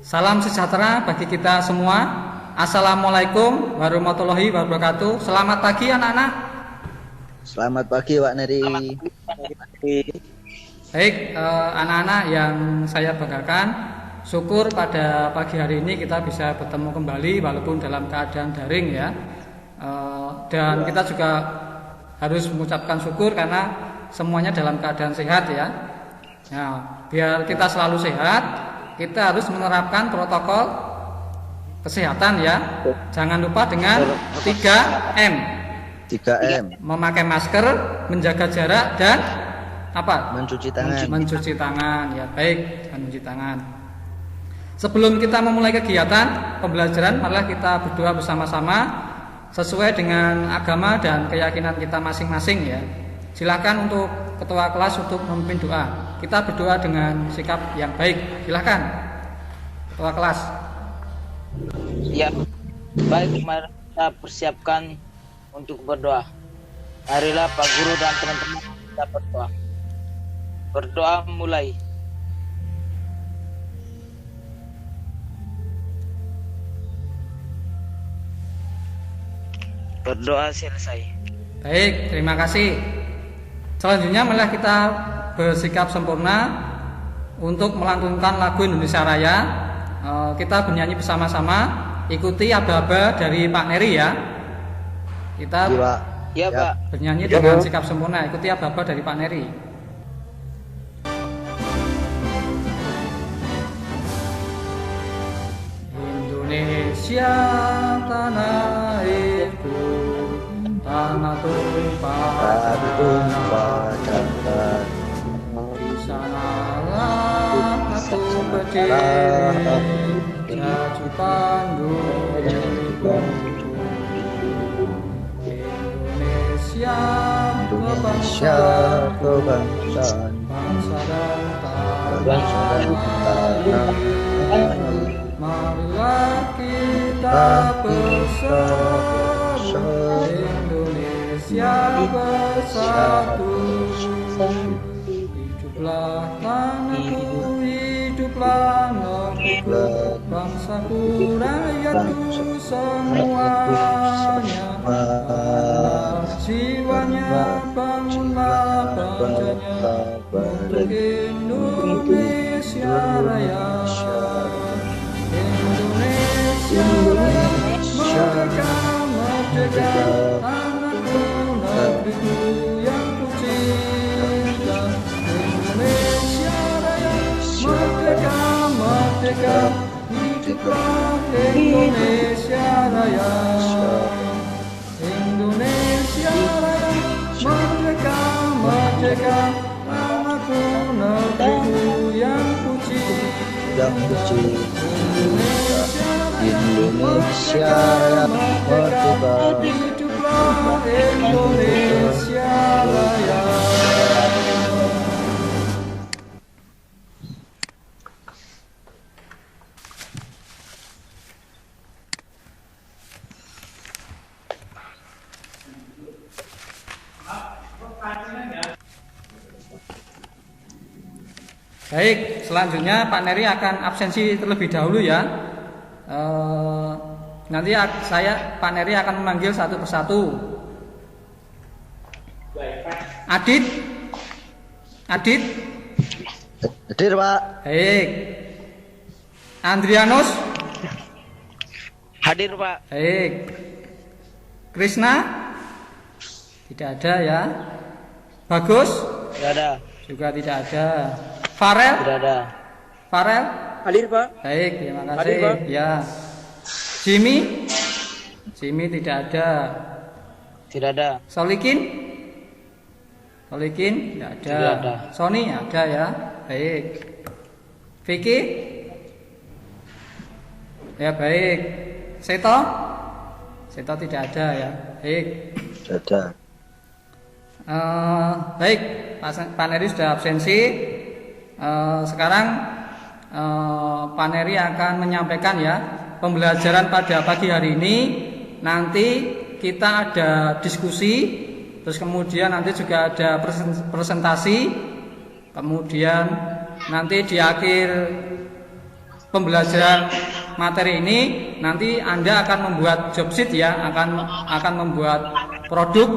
Salam sejahtera bagi kita semua. Assalamualaikum warahmatullahi wabarakatuh. Selamat pagi anak-anak. Selamat pagi Pak Neri. Baik, anak-anak yang saya banggakan, syukur pada pagi hari ini kita bisa bertemu kembali walaupun dalam keadaan daring ya. Dan kita juga harus mengucapkan syukur karena semuanya dalam keadaan sehat ya. Nah, biar kita selalu sehat, kita harus menerapkan protokol kesehatan ya. Jangan lupa dengan 3M. 3M. Memakai masker, menjaga jarak dan apa? Mencuci tangan. Mencuci tangan ya. Baik, mencuci tangan. Sebelum kita memulai kegiatan pembelajaran, marilah kita berdoa bersama-sama sesuai dengan agama dan keyakinan kita masing-masing ya. Silakan untuk ketua kelas untuk memimpin doa. Kita berdoa dengan sikap yang baik. Silakan ketua kelas. Ya, baik, mari kita persiapkan untuk berdoa. Marilah Pak Guru dan teman-teman kita berdoa. Berdoa mulai. Berdoa selesai. Baik, terima kasih. Selanjutnya marilah kita bersikap sempurna untuk melantunkan lagu Indonesia Raya. Kita bernyanyi bersama-sama. Ikuti aba-aba dari Pak Neri ya. Kita Ya, Pak. bernyanyi dengan sikap sempurna. Ikuti aba-aba dari Pak Neri. Indonesia tanah airku, tanah tumpah darah. Di sanalah aku berdiri, jatuh pandu Indonesia kebangsaan, bangsa dan tanah air. Marilah kita bersatu, Indonesia bersatu. Hiduplah tanahku, hiduplah negeriku, bangsaku, rakyatku semuanya. Jiwanya bangunlah bancanya untuk Indonesia Raya. Indonesia merdeka, tanahku, negeriku yang ku cinta. Indonesia Raya, merdeka, merdeka, hiduplah Indonesia Raya. Indonesia Raya, merdeka, merdeka, tanahku, negeriku yang ku cinta. Indonesia merdeka, hiduplah Indonesia Raya. Baik, selanjutnya Pak Neri akan absensi terlebih dahulu ya. Nanti Pak Neri akan memanggil satu persatu. Adit, hadir Pak. baik. Andrianus, Hadir, Pak. baik. Krishna, tidak ada ya. Bagus, Tidak ada. juga tidak ada. Farel, Tidak ada. Farel, Hadir Pak. baik, terima kasih. Hadir, Pak. Ya. Jimmy, tidak ada. Tidak ada. Solikin, tidak ada. Tidak ada. Sony ada ya, baik. Vicky, ya baik. Seto tidak ada ya, baik. Ada. Baik, Pak Neri sudah absensi. Sekarang Pak Neri akan menyampaikan ya pembelajaran pada pagi hari ini. Nanti kita ada diskusi, terus kemudian nanti juga ada presentasi, kemudian nanti di akhir pembelajaran materi ini nanti Anda akan membuat job sheet ya, akan membuat produk,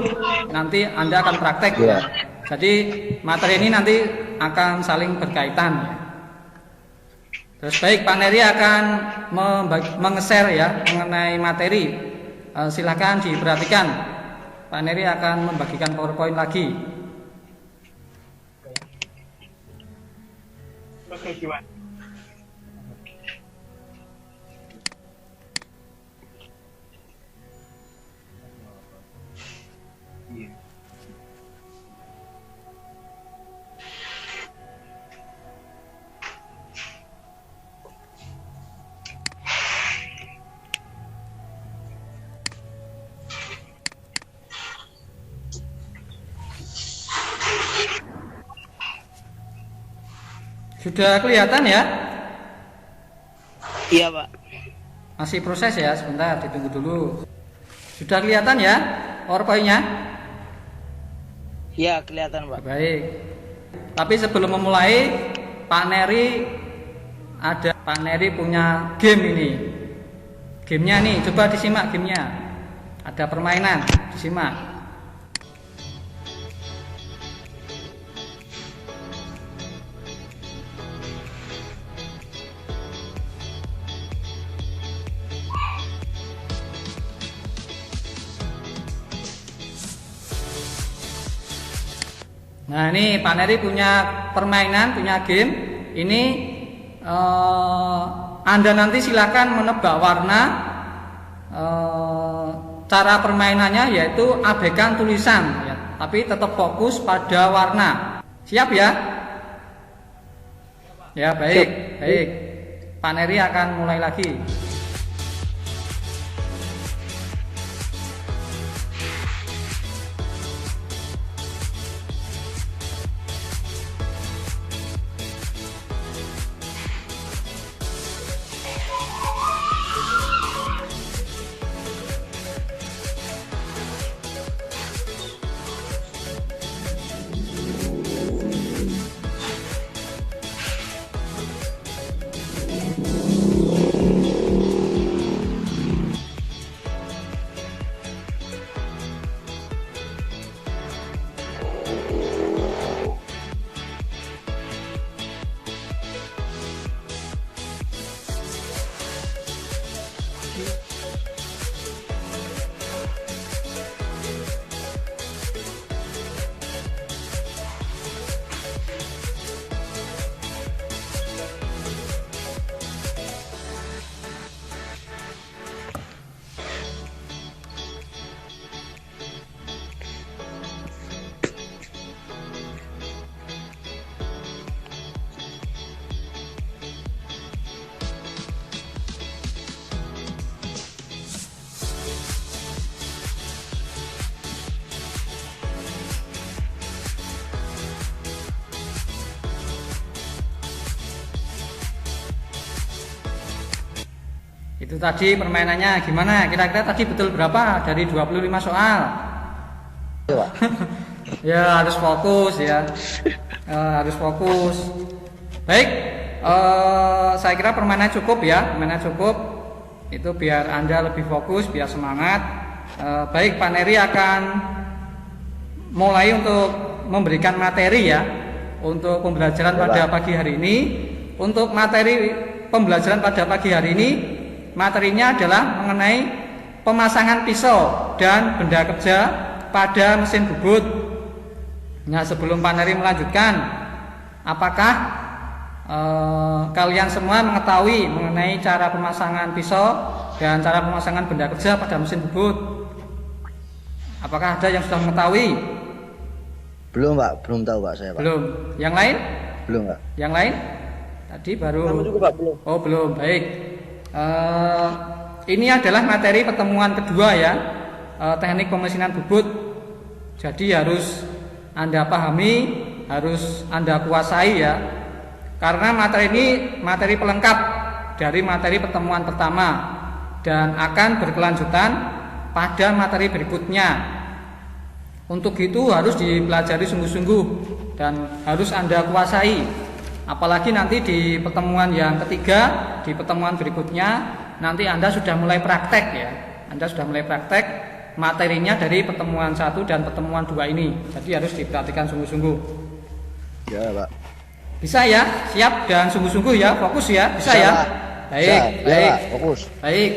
nanti Anda akan praktek ya. Jadi materi ini nanti akan saling berkaitan ya. Terus baik, Pak Neri akan meng-share ya mengenai materi. Silakan diperhatikan. Pak Neri akan membagikan PowerPoint lagi. Oke, gimana? Sudah kelihatan ya? Iya, Pak. Masih proses ya, sebentar ditunggu dulu. Sudah kelihatan ya PowerPoint-nya? Iya, kelihatan, Pak. Baik. Tapi sebelum memulai, Pak Neri punya game ini. Gamenya nih, coba disimak gamenya. Ada permainan, disimak. Nah ini Pak Neri punya permainan, punya game. Ini Anda nanti silakan menebak warna. Cara permainannya yaitu abaikan tulisan ya, tapi tetap fokus pada warna. Siap ya? Ya baik, baik. Pak Neri akan mulai lagi. Itu tadi permainannya gimana? Kira-kira tadi betul berapa dari 25 soal? Ya harus fokus ya. Harus fokus. Baik, saya kira permainan cukup ya. Permainan cukup. Itu biar Anda lebih fokus, biar semangat. Baik, Pak Neri akan mulai untuk memberikan materi ya untuk pembelajaran pada pagi hari ini. Untuk materi pembelajaran pada pagi hari ini, materinya adalah mengenai pemasangan pisau dan benda kerja pada mesin bubut. Nah, sebelum Pak Neri melanjutkan, apakah kalian semua mengetahui mengenai cara pemasangan pisau dan cara pemasangan benda kerja pada mesin bubut? Apakah ada yang sudah mengetahui? Belum Pak, belum tahu Pak saya Pak. Belum. Yang lain? Belum Pak. Yang lain? Tadi baru. Kamu juga Pak, belum. Oh belum, baik. Ini adalah materi pertemuan kedua ya, teknik pemesinan bubut. Jadi harus Anda pahami, harus Anda kuasai ya. Karena materi ini materi pelengkap dari materi pertemuan pertama dan akan berkelanjutan pada materi berikutnya. Untuk itu harus dipelajari sungguh-sungguh dan harus Anda kuasai. Apalagi nanti di pertemuan yang ketiga di pertemuan berikutnya nanti Anda sudah mulai praktek ya. Anda sudah mulai praktek materinya dari pertemuan 1 dan pertemuan 2 ini. Jadi harus diperhatikan sungguh-sungguh. Ya, Pak. Bisa ya? Siap dan sungguh-sungguh ya, fokus ya. Bisa ya? Pak. Baik, Bisa. baik. Ya, Pak. Fokus. Baik.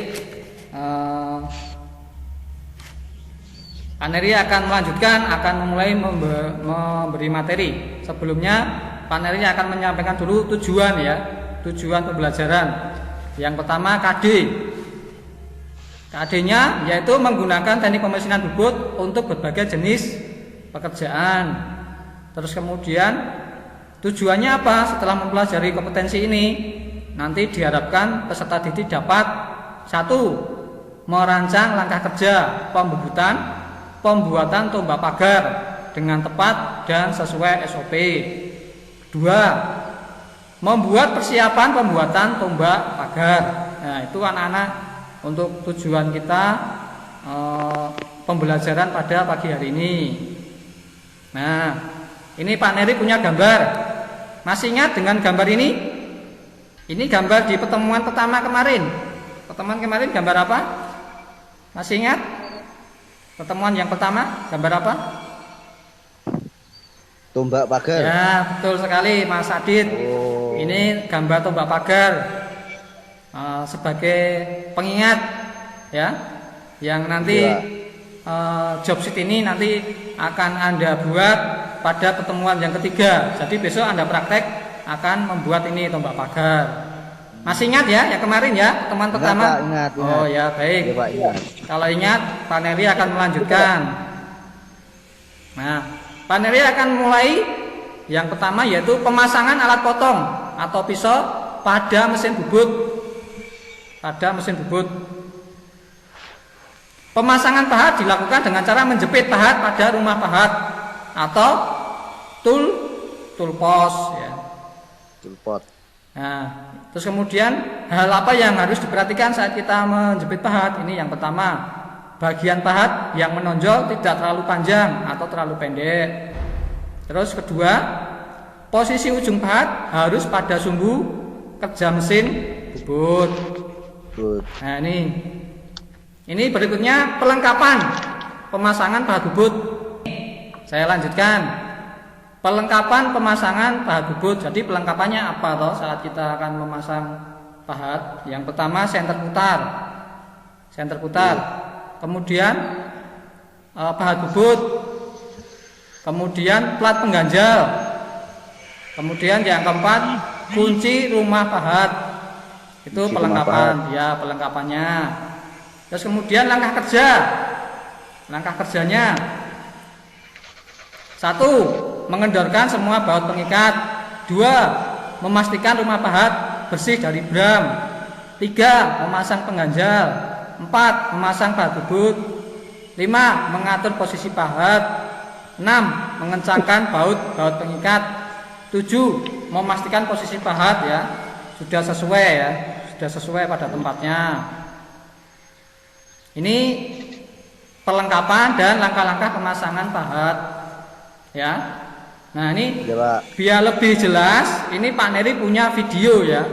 Paneri akan melanjutkan, akan memulai memberi materi. Sebelumnya Paneri akan menyampaikan dulu tujuan ya, tujuan pembelajaran. Yang pertama KD. KD-nya yaitu menggunakan teknik pemesinan bubut untuk berbagai jenis pekerjaan. Terus kemudian tujuannya apa? Setelah mempelajari kompetensi ini, nanti diharapkan peserta didik dapat 1. Merancang langkah kerja pembuatan tombak pagar dengan tepat dan sesuai SOP. 2. Membuat persiapan pembuatan tombak pagar. Nah, itu anak-anak untuk tujuan kita pembelajaran pada pagi hari ini. Nah, ini Pak Neri punya gambar. Masih ingat dengan gambar ini? Ini gambar di pertemuan pertama kemarin. Pertemuan kemarin gambar apa? Masih ingat? Pertemuan yang pertama gambar apa? Tombak pagar. Ya, betul sekali Mas Adit. Oh. Ini gambar tombak pagar sebagai pengingat ya, yang nanti job sheet ini nanti akan Anda buat pada pertemuan yang ketiga. Jadi besok Anda praktek akan membuat ini tombak pagar. Masih ingat ya yang kemarin ya, pertemuan pertama? Pak, ingat. Oh ya, baik. Ya, Pak, ingat. Kalau ingat, Pak Neri akan melanjutkan. Nah, Pak Neri akan mulai yang pertama yaitu pemasangan alat potong atau pisau pada mesin bubut. Pada mesin bubut. Pemasangan pahat dilakukan dengan cara menjepit pahat pada rumah pahat atau tulpos ya. Tulpot. Nah, terus kemudian hal apa yang harus diperhatikan saat kita menjepit pahat? Ini yang pertama, bagian pahat yang menonjol tidak terlalu panjang atau terlalu pendek. Terus kedua, posisi ujung pahat harus pada sumbu kerja mesin bubut. Nah, ini berikutnya pelengkapan pemasangan pahat bubut. Saya lanjutkan. Pelengkapan pemasangan pahat bubut. Jadi pelengkapannya apa toh saat kita akan memasang pahat? Yang pertama senter putar. Kemudian pahat bubut. Kemudian plat pengganjal. Kemudian yang keempat kunci rumah pahat. Itu kunci pelengkapan, ya pelengkapannya. Terus kemudian langkah kerja. Langkah kerjanya 1. Mengendorkan semua baut pengikat. 2. Memastikan rumah pahat bersih dari bram. 3. Memasang pengganjal. 4. Memasang pahat bubut. 5. Mengatur posisi pahat. 6. Mengencangkan baut pengikat. 7. Memastikan posisi pahat ya sudah sesuai pada tempatnya. Ini perlengkapan dan langkah-langkah pemasangan pahat ya. Nah, ini ya, biar lebih jelas, ini Pak Neri punya video ya,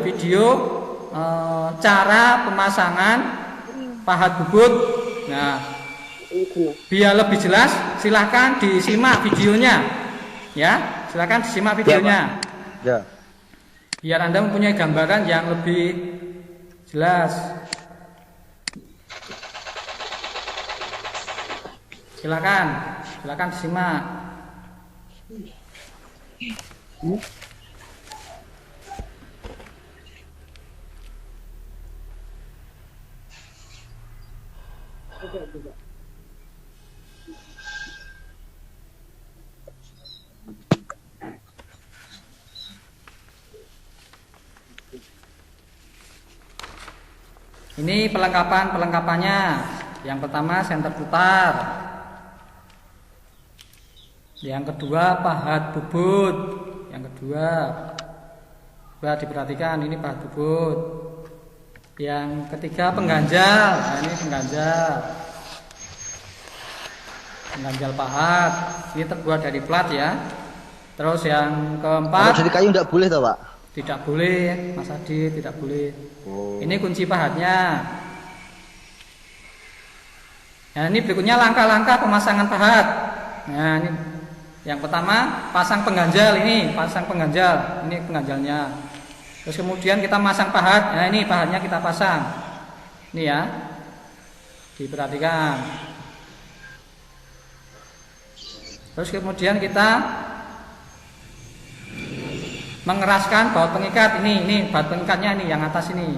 cara pemasangan pahat bubut. Nah, biar lebih jelas, silahkan disimak videonya, ya, silahkan disimak videonya. Ya. Biar Anda mempunyai gambaran yang lebih jelas. Silakan disimak. Ini pelengkapannya. Yang pertama senter putar. Yang kedua pahat bubut. Yang kedua, diperhatikan ini pahat bubut. Yang ketiga pengganjal. Nah, ini pengganjal pahat. Ini terbuat dari plat ya. Terus yang keempat. Kalau dari kayu enggak boleh toh, Pak? Tidak boleh, Mas Adit, tidak boleh. Oh. Ini kunci pahatnya. Nah, ini berikutnya langkah-langkah pemasangan pahat. Nah, ini yang pertama pasang pengganjal ini, pasang pengganjal. Ini pengganjalnya. Terus kemudian kita masang pahat. Nah, ini pahatnya kita pasang. Ini ya. Diperhatikan. Terus kemudian kita mengeraskan baut pengikat ini baut pengikatnya ini yang atas ini.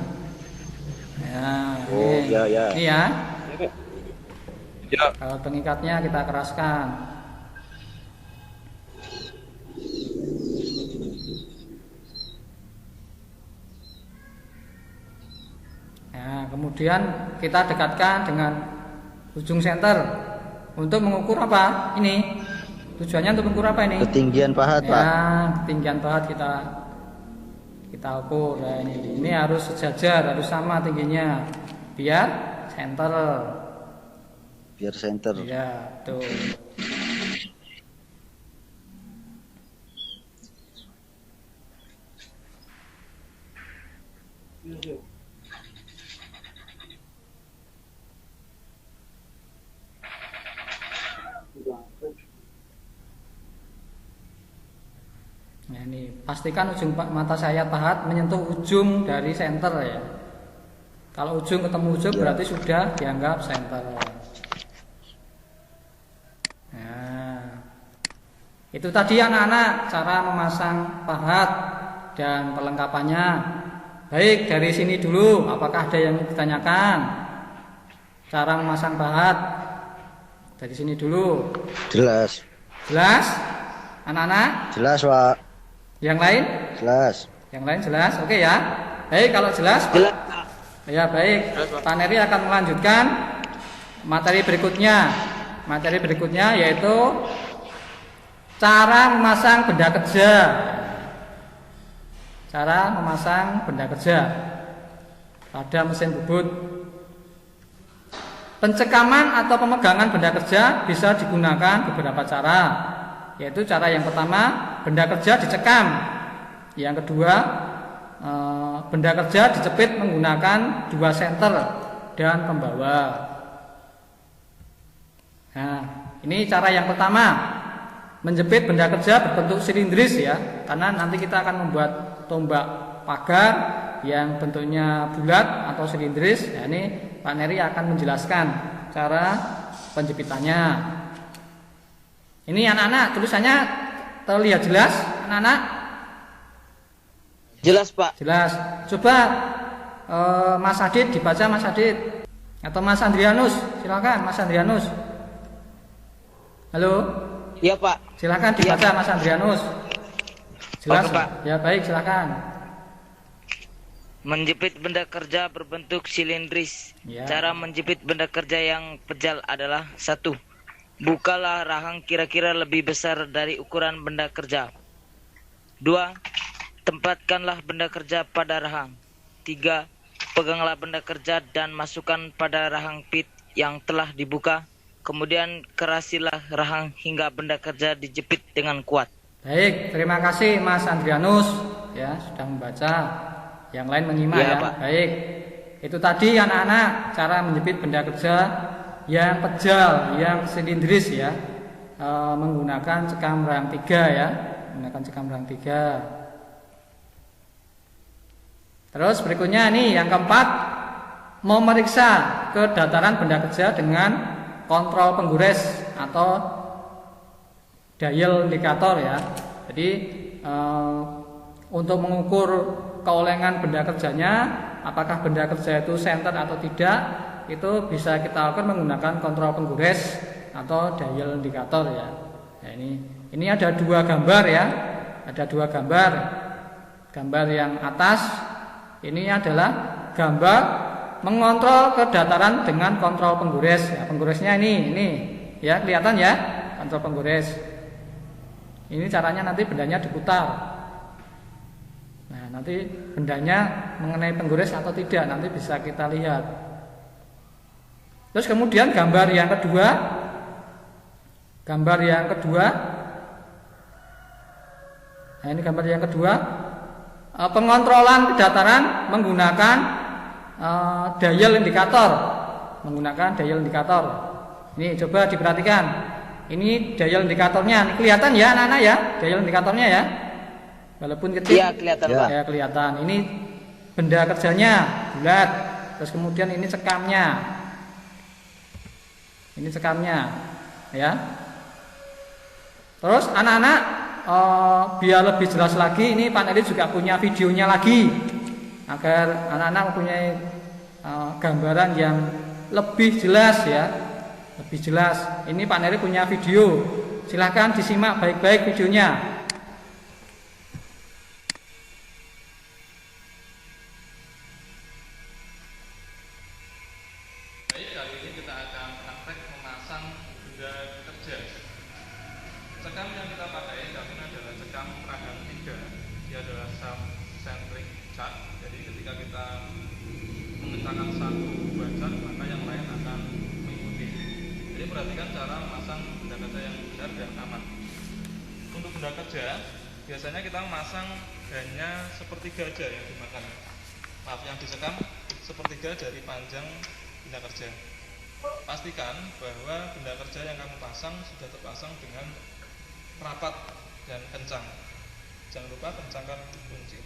Ya, Oh, ini. ya, ya. Ini ya. Ya. Baut pengikatnya kita keraskan. Nah, kemudian kita dekatkan dengan ujung senter untuk mengukur apa? Ini tujuannya untuk mengukur apa ini? Ketinggian pahat, Pak. Ya, ketinggian pahat kita ukur. Ya, ini harus sejajar, harus sama tingginya biar senter. Biar center. Ya, tuh. Nah, ini pastikan ujung mata sayat pahat menyentuh ujung dari senter ya. Kalau ujung ketemu ujung berarti sudah dianggap senter. Nah, itu tadi anak-anak cara memasang pahat dan perlengkapannya. Baik, dari sini dulu. Apakah ada yang ditanyakan? Cara memasang pahat dari sini dulu. Jelas. Jelas, anak-anak? Jelas, Pak. Yang lain? Jelas. Yang lain jelas, oke ya. Baik, kalau jelas, Jelas. ya baik. Pak Neri akan melanjutkan materi berikutnya. Materi berikutnya yaitu cara memasang benda kerja. Cara memasang benda kerja pada mesin bubut. Pencekaman atau pemegangan benda kerja bisa digunakan beberapa cara. Yaitu cara yang pertama, benda kerja dicekam. Yang kedua, benda kerja dicepit menggunakan 2 senter dan pembawa. Nah, ini cara yang pertama, menjepit benda kerja berbentuk silindris ya, karena nanti kita akan membuat tombak pagar yang bentuknya bulat atau silindris. Nah, ini Pak Neri akan menjelaskan cara penjepitannya. Ini anak-anak, tulisannya terlihat jelas, anak-anak? Jelas, Pak. Jelas. Coba Mas Adit dibaca, Mas Adit, atau Mas Andrianus, silakan Mas Andrianus. Halo, Iya, Pak. silakan dibaca Mas Andrianus. Jelas, Oke, Pak. Ya baik, silakan. Menjepit benda kerja berbentuk silindris. Ya. Cara menjepit benda kerja yang pejal adalah 1. Bukalah rahang kira-kira lebih besar dari ukuran benda kerja. 2. Tempatkanlah benda kerja pada rahang. 3. Peganglah benda kerja dan masukkan pada rahang pit yang telah dibuka. Kemudian kerasilah rahang hingga benda kerja dijepit dengan kuat. Baik, terima kasih Mas Andrianus ya sudah membaca. Yang lain menyimak Ya, ya. Pak. Baik. Itu tadi anak-anak cara menjepit benda kerja yang pejal, yang silindris ya. Menggunakan cekam rang 3 ya. Menggunakan cekam rang 3. Terus berikutnya nih yang keempat, memeriksa kedataran benda kerja dengan kontrol penggores atau dial indikator ya. Jadi untuk mengukur keolengan benda kerjanya, apakah benda kerja itu senter atau tidak, itu bisa kita lakukan menggunakan kontrol penggores atau dial indikator ya. Nah, ini ada 2 gambar ya. Ada 2 gambar. Gambar yang atas ini adalah gambar mengontrol kedataran dengan kontrol penggores. Ya, penggoresnya ini ya, kelihatan ya, kontrol penggores. Ini caranya nanti bendanya diputar. Nah, nanti bendanya mengenai penggores atau tidak nanti bisa kita lihat. Terus kemudian gambar yang kedua. Gambar yang kedua. Nah, ini gambar yang kedua. pengontrolan kedataran menggunakan dial indikator. Ini coba diperhatikan. Ini dial indikatornya. Ini kelihatan ya anak-anak ya, dial indikatornya ya. Walaupun kecil. Iya, kelihatan, Pak. Ya, kelihatan. Ini benda kerjanya bulat. Terus kemudian ini cekamnya. Ya. Terus anak-anak biar lebih jelas lagi, ini Pak Neri juga punya videonya lagi agar anak-anak mempunyai gambaran yang lebih jelas ya, lebih jelas. Ini Pak Neri punya video, silahkan disimak baik-baik videonya. Baik, kali ini kita akan praktek memasang benda kerja. Cekam yang kita pakai kali ini adalah cekam rahang 3. Dia adalah self-centric chart. Jadi ketika kita mengencangkan satu bacan, maka yang lain akan mengikuti. Jadi perhatikan cara memasang benda kerja yang benar dan aman. Untuk benda kerja, biasanya kita memasang hanya sepertiga aja yang dimakan. Maaf, yang disekam sepertiga dari panjang benda kerja. Pastikan bahwa benda kerja yang kamu pasang sudah terpasang dengan rapat dan kencang. Jangan lupa kencangkan kunci.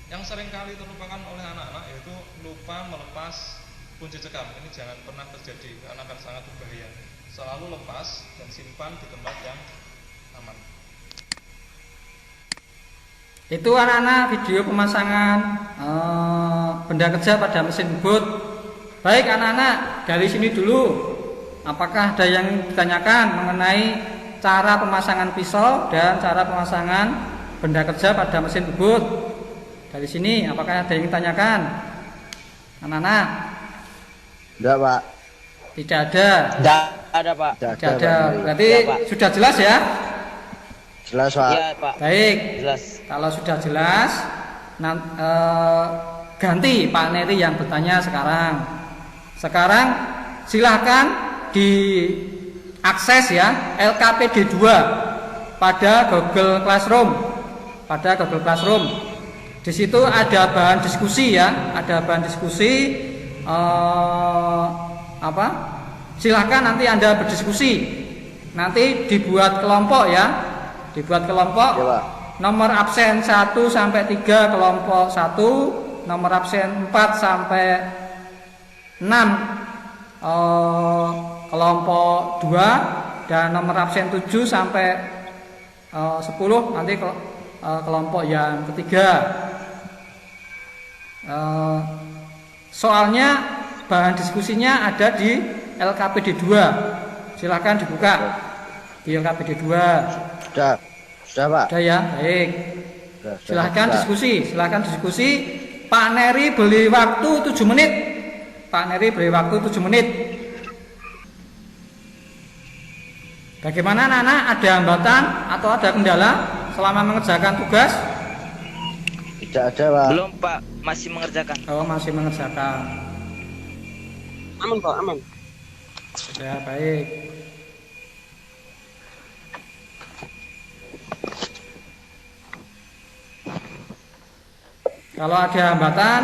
Yang seringkali terlupakan oleh anak-anak yaitu lupa melepas kunci cekam. Ini jangan pernah terjadi karena akan sangat berbahaya. Selalu lepas dan simpan di tempat yang aman. Itu anak-anak video pemasangan benda kerja pada mesin bot. Baik anak-anak, dari sini dulu. Apakah ada yang ditanyakan mengenai cara pemasangan pisau dan cara pemasangan benda kerja pada mesin bot? Dari sini, apakah ada yang ditanyakan? Anak-anak? Enggak, Pak. Tidak ada. Tidak ada, Pak. Tidak ada. Berarti Ya, Pak. sudah jelas ya? Jelas, Pak. Iya, Pak. Baik. Jelas. Kalau sudah jelas, ganti Pak Neri yang bertanya sekarang. Sekarang silahkan diakses ya LKPD 2 pada Google Classroom. Di situ ada bahan diskusi ya, silahkan nanti Anda berdiskusi. Nanti dibuat kelompok ya. Ya, Pak. Nomor absen 1 sampai 3 kelompok 1, nomor absen 4 sampai 6 kelompok 2, dan nomor absen 7 sampai 10 nanti kelompok yang ketiga. Soalnya bahan diskusinya ada di LKPD 2. Silakan dibuka di LKPD 2. Sudah, Pak. Sudah ya, baik. Silahkan diskusi. Pak Neri beri waktu 7 menit. Bagaimana anak-anak? Ada hambatan atau ada kendala selama mengerjakan tugas? Tidak ada, Pak. Belum, Pak. Masih mengerjakan. Oh, masih mengerjakan. Aman, Pak, aman. Ya, baik. Kalau ada hambatan,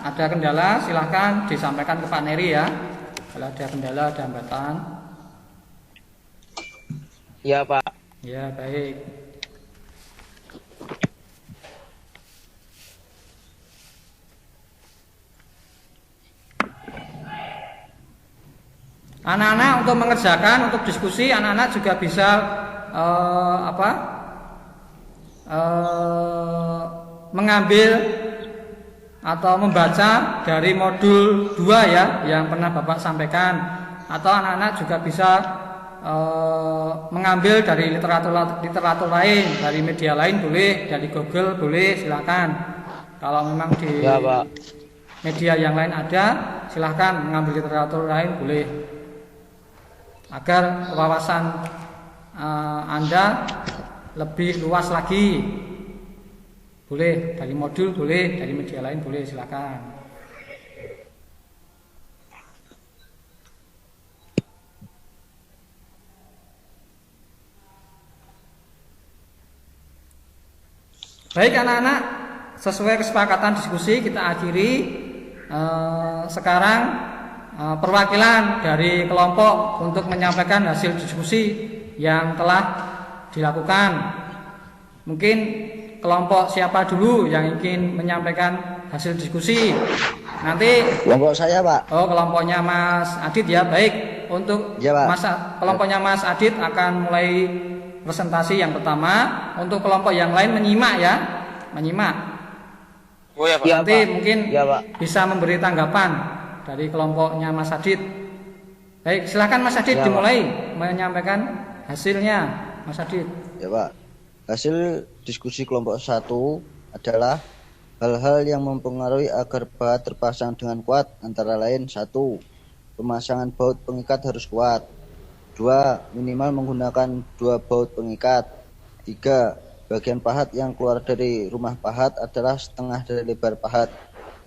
ada kendala, silahkan disampaikan ke Pak Neri ya. Kalau ada kendala, ada hambatan. Ya, Pak. Ya, baik. Anak-anak untuk mengerjakan, untuk diskusi, anak-anak juga bisa mengambil atau membaca dari modul 2 ya, yang pernah Bapak sampaikan. Atau anak-anak juga bisa mengambil dari literatur lain, dari media lain boleh, dari Google boleh, silakan. Kalau memang di Ya, Pak. media yang lain ada, silahkan mengambil literatur lain boleh, agar wawasan Anda lebih luas lagi. Boleh dari modul, boleh dari media lain, boleh, silakan. Baik anak-anak, sesuai kesepakatan diskusi kita akhiri. Sekarang perwakilan dari kelompok untuk menyampaikan hasil diskusi yang telah dilakukan. Mungkin kelompok siapa dulu yang ingin menyampaikan hasil diskusi? Nanti Kelompok saya, Pak. oh, kelompoknya Mas Adit ya. Baik, untuk Ya, Pak. kelompoknya Mas Adit akan mulai presentasi yang pertama. Untuk kelompok yang lain menyimak ya, menyimak. Oh ya Pak. Ya, Nanti Pak. mungkin Ya, Pak. bisa memberi tanggapan dari kelompoknya Mas Adit. Baik, silakan Mas Adit Ya, Pak. dimulai menyampaikan hasilnya, Mas Adit. Ya, Pak. Hasil diskusi kelompok 1 adalah hal-hal yang mempengaruhi agar baut terpasang dengan kuat, antara lain 1. Pemasangan baut pengikat harus kuat. 2. Minimal menggunakan 2 baut pengikat. 3. Bagian pahat yang keluar dari rumah pahat adalah setengah dari lebar pahat.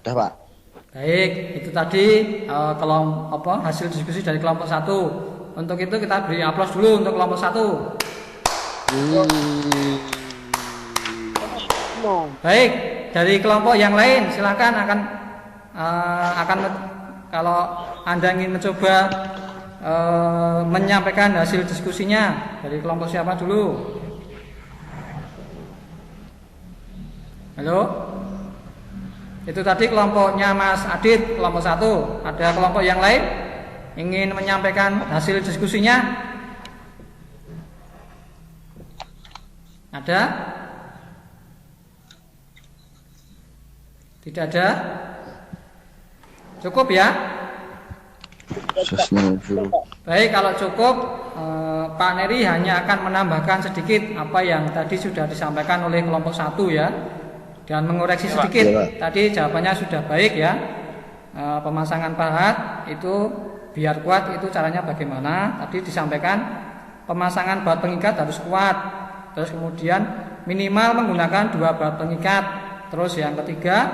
Sudah, Pak. Baik, itu tadi hasil diskusi dari kelompok 1. Untuk itu kita beri aplaus dulu untuk kelompok 1. Baik, dari kelompok yang lain silakan akan kalau Anda ingin mencoba menyampaikan hasil diskusinya. Dari kelompok siapa dulu? Halo? Itu tadi kelompoknya Mas Adit, kelompok 1. Ada kelompok yang lain ingin menyampaikan hasil diskusinya? Ada? Tidak ada? Cukup ya? Baik, kalau cukup Pak Neri hanya akan menambahkan sedikit apa yang tadi sudah disampaikan oleh kelompok 1 ya, dan mengoreksi sedikit. Tadi jawabannya sudah baik ya. Pemasangan pahat itu biar kuat itu caranya bagaimana? Tadi disampaikan pemasangan baut pengikat harus kuat. Terus kemudian minimal menggunakan 2 baut pengikat. Terus yang ketiga,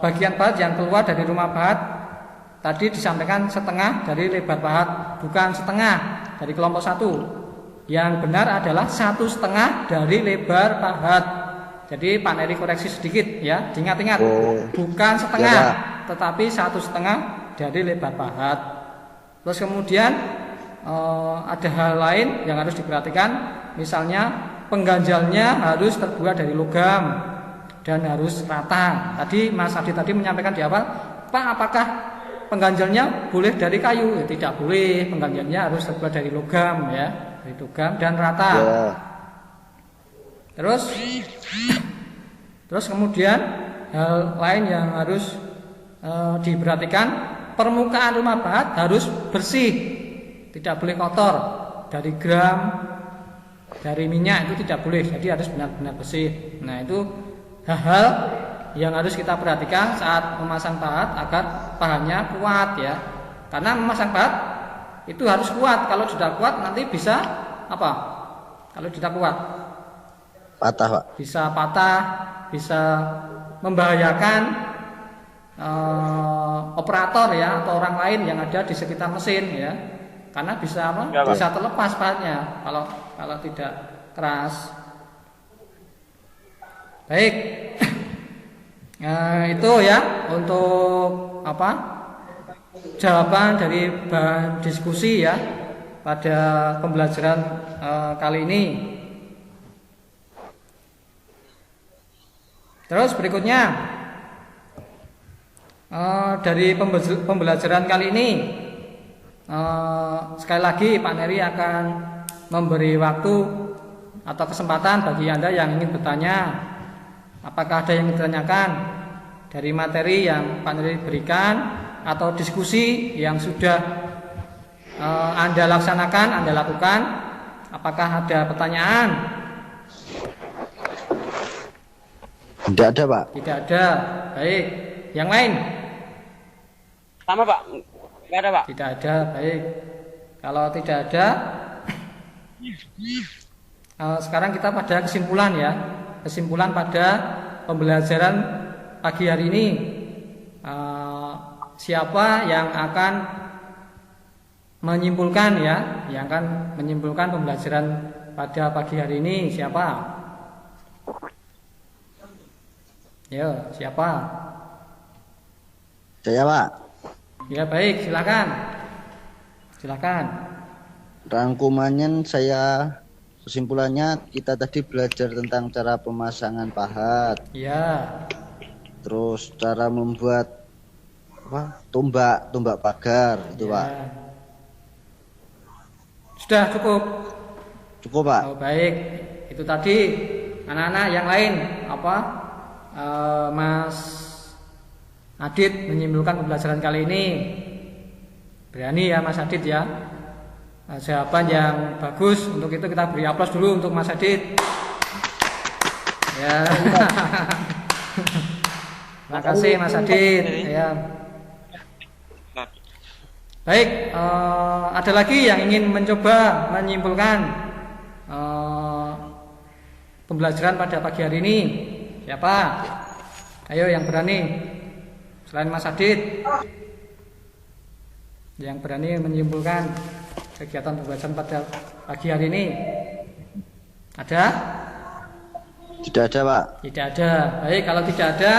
bagian pahat yang keluar dari rumah pahat tadi disampaikan setengah dari lebar pahat, bukan setengah dari kelompok 1. Yang benar adalah 1,5 dari lebar pahat. Jadi Pak Neri koreksi sedikit ya, diingat-ingat, bukan setengah, ya, tetapi 1,5 dari lebar pahat. Terus kemudian ada hal lain yang harus diperhatikan, misalnya pengganjalnya harus terbuat dari logam dan harus rata. Tadi Mas Adi tadi menyampaikan di awal, Pak, apakah pengganjalnya boleh dari kayu? Ya, tidak boleh, pengganjalnya harus terbuat dari logam ya, dari logam dan rata. Ya. Terus kemudian hal lain yang harus diperhatikan, permukaan rumah pahat harus bersih, tidak boleh kotor, dari gram, dari minyak itu tidak boleh, jadi harus benar-benar bersih. Nah, itu hal-hal yang harus kita perhatikan saat memasang pahat agar pahatnya kuat ya. Karena memasang pahat itu harus kuat. Kalau sudah kuat nanti bisa apa? Kalau tidak kuat Patah, Pak. bisa patah, bisa membahayakan operator ya atau orang lain yang ada di sekitar mesin ya. Karena bisa apa? Ya, bisa terlepas pahatnya kalau tidak keras. Baik. Itu ya untuk apa? Jawaban dari bahan diskusi ya pada pembelajaran kali ini. Terus berikutnya dari pembelajaran kali ini sekali lagi Pak Neri akan memberi waktu atau kesempatan bagi Anda yang ingin bertanya. Apakah ada yang ditanyakan dari materi yang Pak Neri berikan atau diskusi yang sudah Anda laksanakan, Anda lakukan? Apakah ada pertanyaan? Tidak ada, Pak. Tidak ada. Baik. Yang lain? Sama Pak. Nggak ada Pak. Tidak ada. Baik. Kalau tidak ada, sekarang kita pada kesimpulan ya. Kesimpulan pada pembelajaran pagi hari ini. Siapa yang akan menyimpulkan ya, yang akan menyimpulkan pembelajaran pada pagi hari ini? Siapa? Yo, siapa? Saya Pak. Ya baik, silakan. Silakan. Rangkumannya kesimpulannya kita tadi belajar tentang cara pemasangan pahat, Ya, terus cara membuat tombak pagar itu ya. Pak. Sudah cukup. Cukup Pak. Oh, baik. Itu tadi anak-anak yang lain apa? Mas Adit menyimpulkan pembelajaran kali ini. Berani ya Mas Adit ya. Jawaban yang bagus. Untuk itu kita beri aplaus dulu untuk Mas Adit. Ya. Terima kasih Mas Adit. Ya. Baik, ada lagi yang ingin mencoba menyimpulkan pembelajaran pada pagi hari ini? Siapa? Ayo yang berani. Selain Mas Adit, yang berani menyimpulkan kegiatan pembelajaran pada pagi hari ini? Ada? Tidak ada Pak. Tidak ada. Baik, kalau tidak ada,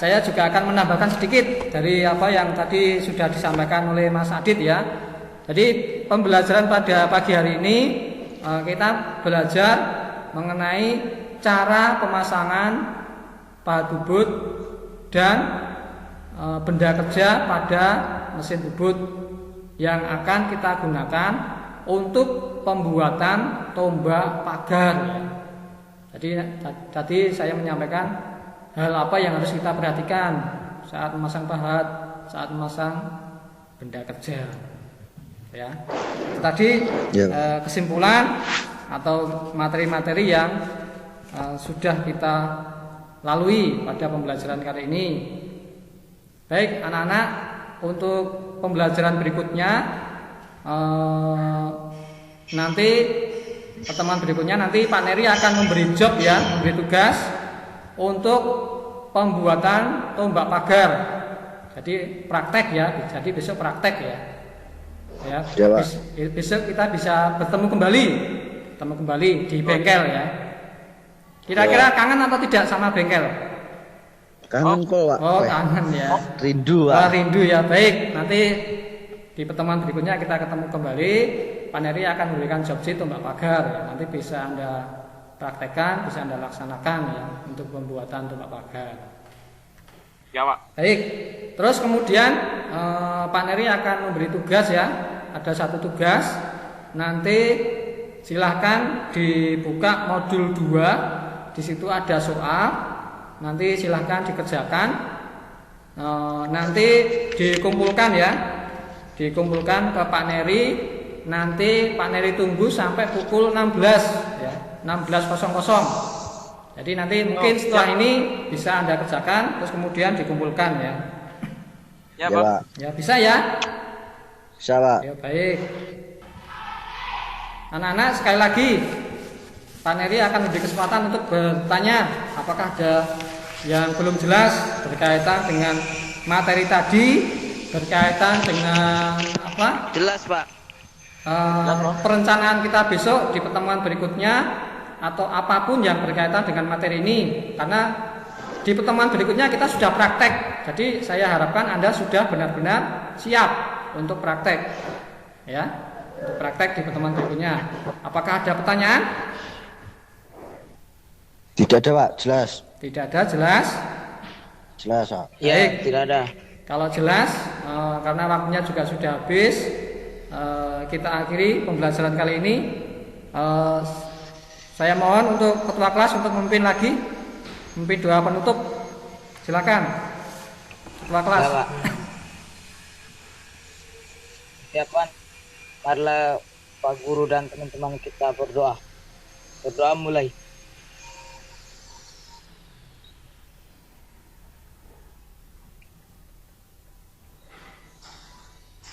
saya juga akan menambahkan sedikit dari apa yang tadi sudah disampaikan oleh Mas Adit ya. Jadi pembelajaran pada pagi hari ini kita belajar mengenai cara pemasangan pahat bubut dan benda kerja pada mesin bubut yang akan kita gunakan untuk pembuatan tombak pagar. Jadi tadi saya menyampaikan hal apa yang harus kita perhatikan saat memasang pahat, saat memasang benda kerja. Ya. Tadi kesimpulan atau materi-materi yang sudah kita lalui pada pembelajaran kali ini. Baik, anak-anak, untuk pembelajaran berikutnya nanti pertemuan berikutnya nanti Pak Neri akan memberi job ya, memberi tugas untuk pembuatan tombak pagar. Jadi praktek ya, jadi besok praktek ya. Ya, besok kita bisa bertemu kembali di bengkel ya. Kira-kira kangen atau tidak sama bengkel? Kangen kok Pak. Oh, kangen ya. Rindu Pak. Rindu ya. Baik, nanti di pertemuan berikutnya kita ketemu kembali. Pak Neri akan memberikan job sheet tombak pagar ya. Nanti bisa Anda praktekkan, bisa Anda laksanakan ya untuk pembuatan tombak pagar. Ya Pak. Baik, terus kemudian Pak Neri akan memberi tugas ya. Ada satu tugas. Nanti silahkan dibuka modul 2. Di situ ada soal. Nanti silahkan dikerjakan. Nanti dikumpulkan ya. Dikumpulkan ke Pak Neri. Nanti Pak Neri tunggu sampai pukul 16 ya. 16.00. Jadi nanti mungkin setelah ini bisa Anda kerjakan terus kemudian dikumpulkan ya. Ya Pak. Ya bisa ya? Bisa Pak. Ya baik. Anak-anak sekali lagi Pak Neri akan memberi kesempatan untuk bertanya apakah ada yang belum jelas berkaitan dengan materi tadi, berkaitan dengan apa? Jelas Pak. Perencanaan kita besok di pertemuan berikutnya atau apapun yang berkaitan dengan materi ini, karena di pertemuan berikutnya kita sudah praktek. Jadi saya harapkan Anda sudah benar-benar siap untuk praktek ya, untuk praktek di pertemuan berikutnya. Apakah ada pertanyaan? Tidak ada Pak, jelas. Tidak ada, jelas. Jelas Pak. Ya, Baik. tidak ada. Kalau jelas, karena waktunya juga sudah habis, kita akhiri pembelajaran kali ini. Saya mohon untuk ketua kelas untuk memimpin lagi, memimpin doa penutup. Silakan, ketua kelas. Ya, Pak. Ya Pak, marilah Pak Guru dan teman-teman kita berdoa. Berdoa mulai.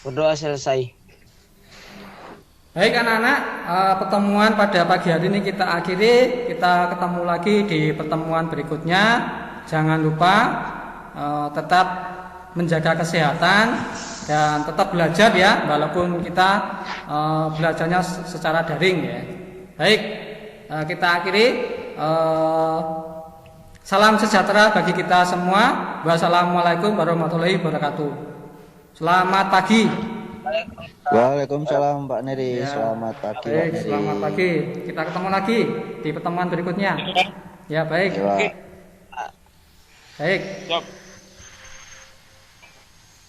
Berdoa selesai. Baik anak-anak, pertemuan pada pagi hari ini kita akhiri. Kita ketemu lagi di pertemuan berikutnya. Jangan lupa tetap menjaga kesehatan dan tetap belajar ya, walaupun kita belajarnya secara daring ya. Baik, kita akhiri Salam sejahtera bagi kita semua. Wassalamualaikum warahmatullahi wabarakatuh. Selamat pagi. Waalaikumsalam Pak Neri. Ya. Selamat pagi Pak Baik, Neri. selamat pagi. Kita ketemu lagi di pertemuan berikutnya. Ya, baik. Ya, Pak. Baik. Siap.